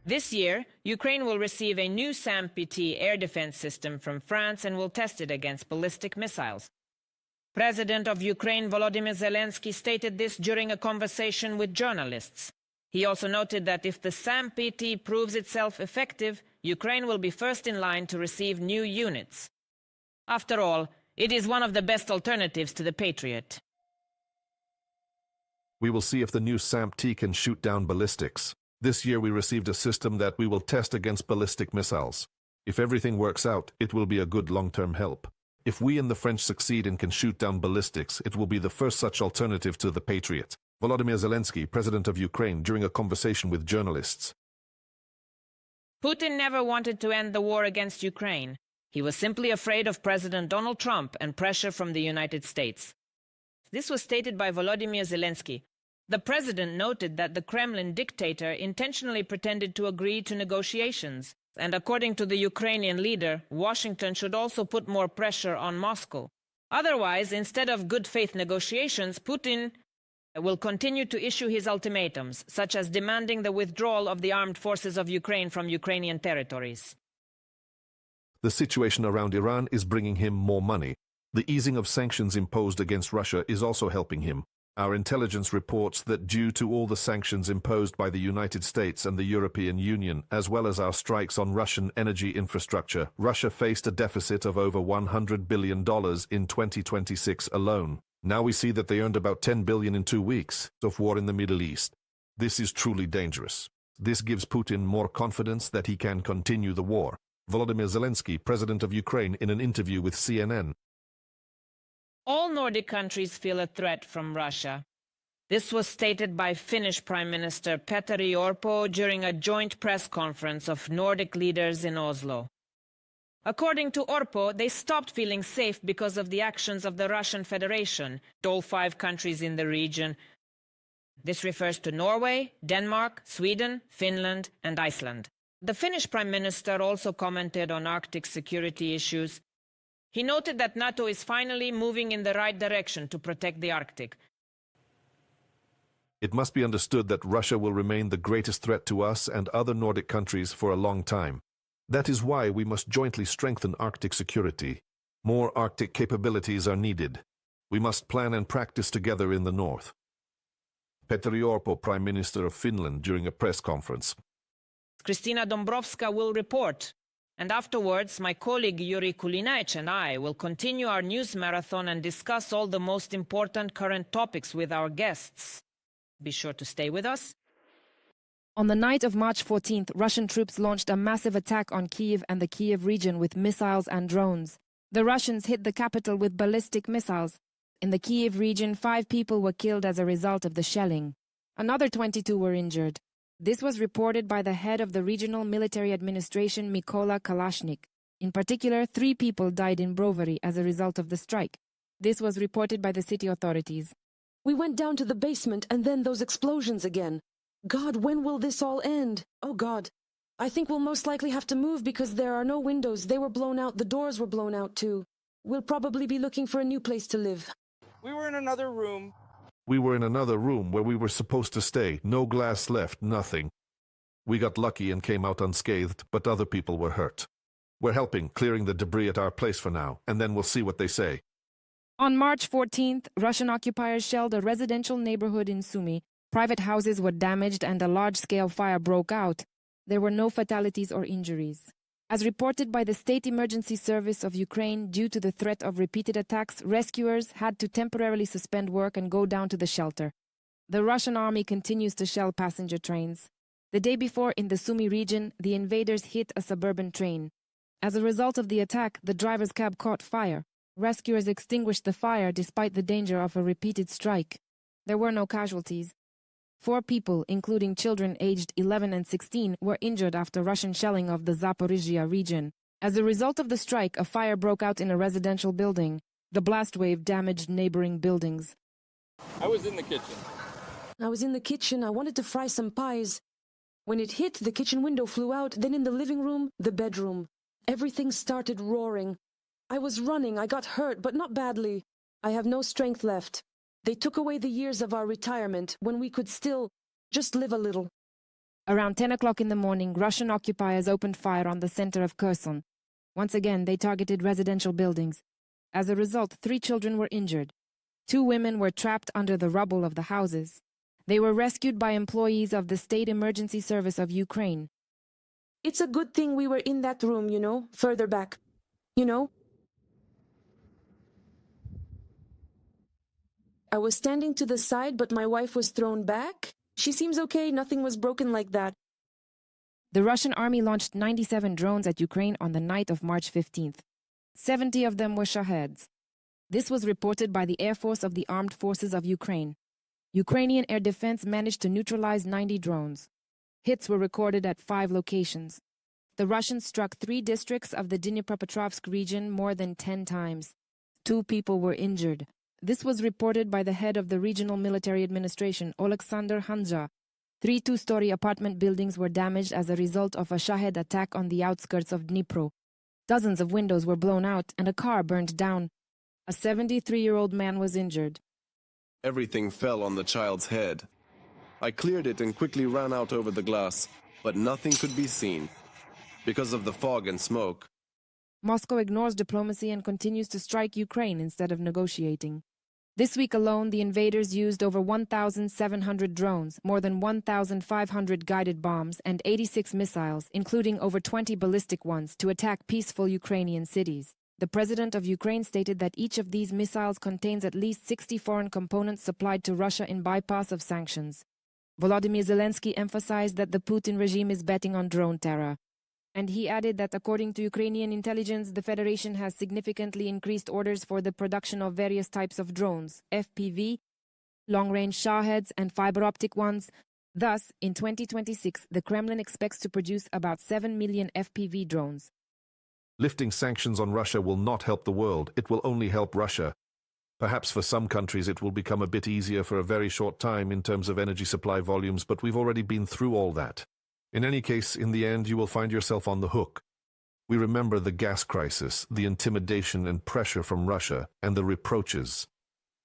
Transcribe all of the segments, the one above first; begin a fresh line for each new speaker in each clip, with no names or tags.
This year, Ukraine will receive a new SAM-PT air defense system from France and will test it against ballistic missiles. President of Ukraine Volodymyr Zelensky stated this during a conversation with journalists. He also noted that if the SAM-PT proves itself effective, Ukraine will be first in line to receive new units. After all, it is one of the best alternatives to the Patriot.
We will see if the new SAM-T can shoot down ballistics. This year we received a system that we will test against ballistic missiles. If everything works out, it will be a good long-term help. If we and the French succeed and can shoot down ballistics, it will be the first such alternative to the Patriot. Volodymyr Zelensky, president of Ukraine, during a conversation with journalists.
Putin never wanted to end the war against Ukraine. He was simply afraid of President Donald Trump and pressure from the United States. This was stated by Volodymyr Zelensky. The president noted that the Kremlin dictator intentionally pretended to agree to negotiations, and according to the Ukrainian leader, Washington should also put more pressure on Moscow. Otherwise, instead of good faith negotiations, Putin will continue to issue his ultimatums, such as demanding the withdrawal of the armed forces of Ukraine from Ukrainian territories.
The situation around Iran is bringing him more money. The easing of sanctions imposed against Russia is also helping him. Our intelligence reports that due to all the sanctions imposed by the United States and the European Union, as well as our strikes on Russian energy infrastructure, Russia faced a deficit of over $100 billion in 2026 alone. Now we see that they earned about $10 billion in 2 weeks of war in the Middle East. This is truly dangerous. This gives Putin more confidence that he can continue the war. Volodymyr Zelensky, president of Ukraine, in an interview with CNN.
All Nordic countries feel a threat from Russia. This was stated by Finnish Prime Minister Petteri Orpo during a joint press conference of Nordic leaders in Oslo. According to Orpo, they stopped feeling safe because of the actions of the Russian Federation, all 5 countries in the region. This refers to Norway, Denmark, Sweden, Finland, and Iceland. The Finnish Prime Minister also commented on Arctic security issues. He noted that NATO is finally moving in the right direction to protect the Arctic.
It must be understood that Russia will remain the greatest threat to us and other Nordic countries for a long time. That is why we must jointly strengthen Arctic security. More Arctic capabilities are needed. We must plan and practice together in the north. Petteri Orpo, Prime Minister of Finland, during a press conference.
Kristina Dombrovska will report. And afterwards, my colleague Yuri Kulinaich and I will continue our news marathon and discuss all the most important current topics with our guests. Be sure to stay with us.
On the night of March 14th, Russian troops launched a massive attack on Kyiv and the Kyiv region with missiles and drones. The Russians hit the capital with ballistic missiles. In the Kyiv region, 5 people were killed as a result of the shelling. Another 22 were injured. This was reported by the head of the regional military administration, Mykola Kalashnik. In particular, 3 people died in Brovary as a result of the strike. This was reported by the city authorities.
We went down to the basement and then those explosions again. God, when will this all end? Oh God. I think we'll most likely have to move because there are no windows. They were blown out. The doors were blown out too. We'll probably be looking for a new place to live.
We were in another room.
We were in another room where we were supposed to stay. No glass left, nothing. We got lucky and came out unscathed, but other people were hurt. We're helping, clearing the debris at our place for now, and then we'll see what they say.
On March 14th, Russian occupiers shelled a residential neighborhood in Sumy. Private houses were damaged and a large-scale fire broke out. There were no fatalities or injuries. As reported by the State Emergency Service of Ukraine, due to the threat of repeated attacks, rescuers had to temporarily suspend work and go down to the shelter. The Russian army continues to shell passenger trains. The day before, in the Sumy region, the invaders hit a suburban train. As a result of the attack, the driver's cab caught fire. Rescuers extinguished the fire despite the danger of a repeated strike. There were no casualties. 4 people, including children aged 11 and 16, were injured after Russian shelling of the Zaporizhia region. As a result of the strike, a fire broke out in a residential building. The blast wave damaged neighboring buildings.
I was in the kitchen.
I wanted to fry some pies. When it hit, the kitchen window flew out, then in the living room, the bedroom. Everything started roaring. I was running, I got hurt, but not badly. I have no strength left. They took away the years of our retirement when we could still just live a little.
Around 10 o'clock in the morning, Russian occupiers opened fire on the center of Kherson. Once again, they targeted residential buildings. As a result, 3 children were injured. 2 women were trapped under the rubble of the houses. They were rescued by employees of the State Emergency Service of Ukraine.
It's a good thing we were in that room, further back. I was standing to the side, but my wife was thrown back. She seems okay, nothing was broken like that.
The Russian army launched 97 drones at Ukraine on the night of March 15th. 70 of them were Shaheds. This was reported by the Air Force of the Armed Forces of Ukraine. Ukrainian air defense managed to neutralize 90 drones. Hits were recorded at 5 locations. The Russians struck 3 districts of the Dnipropetrovsk region more than 10 times. 2 people were injured. This was reported by the head of the Regional Military Administration, Oleksandr Hanja. 3 two-story apartment buildings were damaged as a result of a Shahed attack on the outskirts of Dnipro. Dozens of windows were blown out and a car burned down. A 73-year-old man was injured.
Everything fell on the child's head. I cleared it and quickly ran out over the glass, but nothing could be seen because of the fog and smoke.
Moscow ignores diplomacy and continues to strike Ukraine instead of negotiating. This week alone, the invaders used over 1,700 drones, more than 1,500 guided bombs, and 86 missiles, including over 20 ballistic ones, to attack peaceful Ukrainian cities. The president of Ukraine stated that each of these missiles contains at least 60 foreign components supplied to Russia in bypass of sanctions. Volodymyr Zelensky emphasized that the Putin regime is betting on drone terror. And he added that according to Ukrainian intelligence, the Federation has significantly increased orders for the production of various types of drones, FPV, long-range Shaheds, and fiber-optic ones. Thus, in 2026, the Kremlin expects to produce about 7 million FPV drones.
Lifting sanctions on Russia will not help the world, it will only help Russia. Perhaps for some countries it will become a bit easier for a very short time in terms of energy supply volumes, but we've already been through all that. In any case, in the end, you will find yourself on the hook. We remember the gas crisis, the intimidation and pressure from Russia, and the reproaches.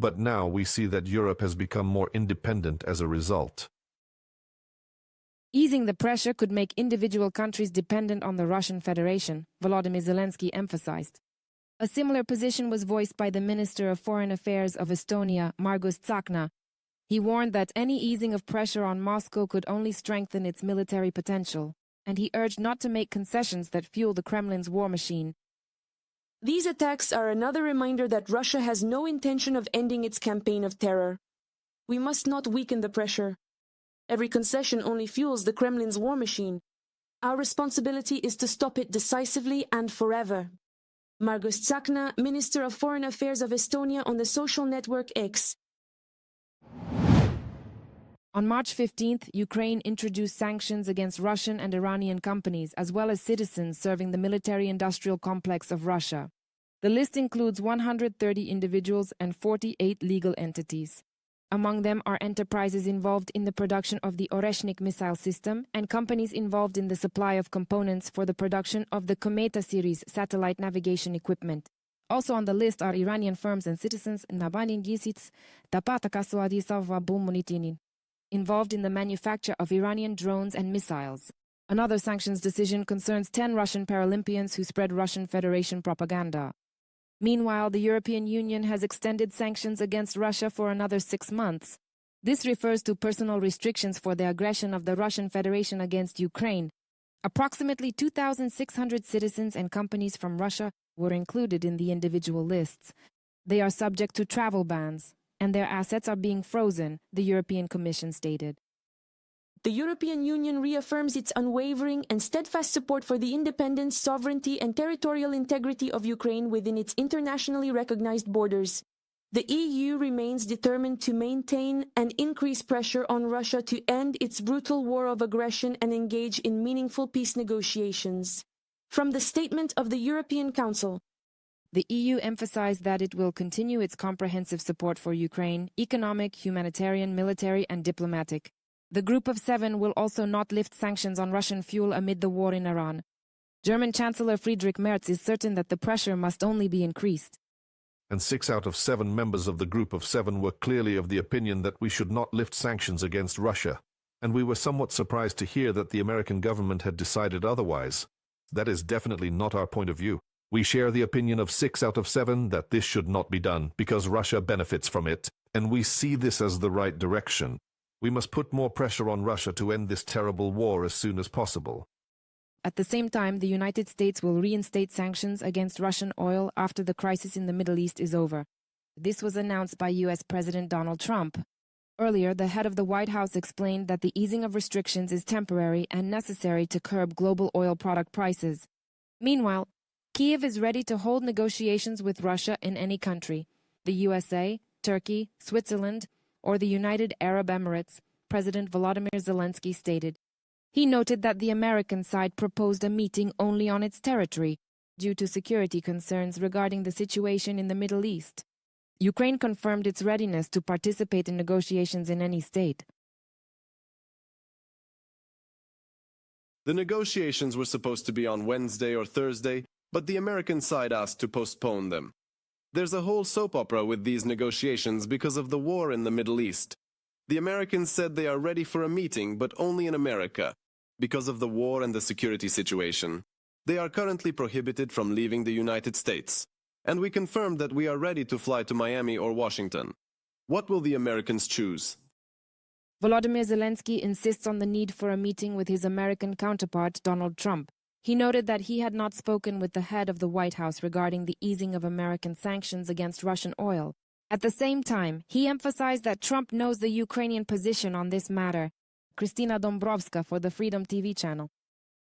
But now we see that Europe has become more independent as a result.
Easing the pressure could make individual countries dependent on the Russian Federation, Volodymyr Zelensky emphasized. A similar position was voiced by the Minister of Foreign Affairs of Estonia, Margus Tsahkna. He warned that any easing of pressure on Moscow could only strengthen its military potential, and he urged not to make concessions that fuel the Kremlin's war machine.
These attacks are another reminder that Russia has no intention of ending its campaign of terror. We must not weaken the pressure. Every concession only fuels the Kremlin's war machine. Our responsibility is to stop it decisively and forever. Margus Tsahkna, Minister of Foreign Affairs of Estonia, on the social network X.
On March 15th, Ukraine introduced sanctions against Russian and Iranian companies, as well as citizens serving the military-industrial complex of Russia. The list includes 130 individuals and 48 legal entities. Among them are enterprises involved in the production of the Oreshnik missile system and companies involved in the supply of components for the production of the Kometa series satellite navigation equipment. Also on the list are Iranian firms and citizens involved in the manufacture of Iranian drones and missiles. Another sanctions decision concerns 10 Russian Paralympians who spread Russian Federation propaganda. Meanwhile, the European Union has extended sanctions against Russia for another 6 months. This refers to personal restrictions for the aggression of the Russian Federation against Ukraine. Approximately 2,600 citizens and companies from Russia were included in the individual lists. They are subject to travel bans, and their assets are being frozen, the European Commission stated.
The European Union reaffirms its unwavering and steadfast support for the independence, sovereignty, and territorial integrity of Ukraine within its internationally recognized borders. The EU remains determined to maintain and increase pressure on Russia to end its brutal war of aggression and engage in meaningful peace negotiations. From the statement of the European Council,
the EU emphasized that it will continue its comprehensive support for Ukraine, economic, humanitarian, military, and diplomatic. The Group of Seven will also not lift sanctions on Russian fuel amid the war in Iran. German Chancellor Friedrich Merz is certain that the pressure must only be increased.
And 6 out of 7 members of the Group of Seven were clearly of the opinion that we should not lift sanctions against Russia. and we were somewhat surprised to hear that the American government had decided otherwise. That is definitely not our point of view. We share the opinion of 6 out of 7 that this should not be done because Russia benefits from it, and we see this as the right direction. We must put more pressure on Russia to end this terrible war as soon as possible.
At the same time, the United States will reinstate sanctions against Russian oil after the crisis in the Middle East is over. This was announced by U.S. President Donald Trump. Earlier, the head of the White House explained that the easing of restrictions is temporary and necessary to curb global oil product prices. Meanwhile, Kyiv is ready to hold negotiations with Russia in any country, the USA, Turkey, Switzerland, or the United Arab Emirates, President Volodymyr Zelensky stated. He noted that the American side proposed a meeting only on its territory due to security concerns regarding the situation in the Middle East. Ukraine confirmed its readiness to participate in negotiations in any state.
The negotiations were supposed to be on Wednesday or Thursday, but the American side asked to postpone them. There's a whole soap opera with these negotiations because of the war in the Middle East. The Americans said they are ready for a meeting, but only in America, because of the war and the security situation. They are currently prohibited from leaving the United States. And we confirmed that we are ready to fly to Miami or Washington. What will the Americans choose?
Volodymyr Zelensky insists on the need for a meeting with his American counterpart, Donald Trump. He noted that he had not spoken with the head of the White House regarding the easing of American sanctions against Russian oil. At the same time, he emphasized that Trump knows the Ukrainian position on this matter. Kristina Dombrovska for the Freedom TV channel.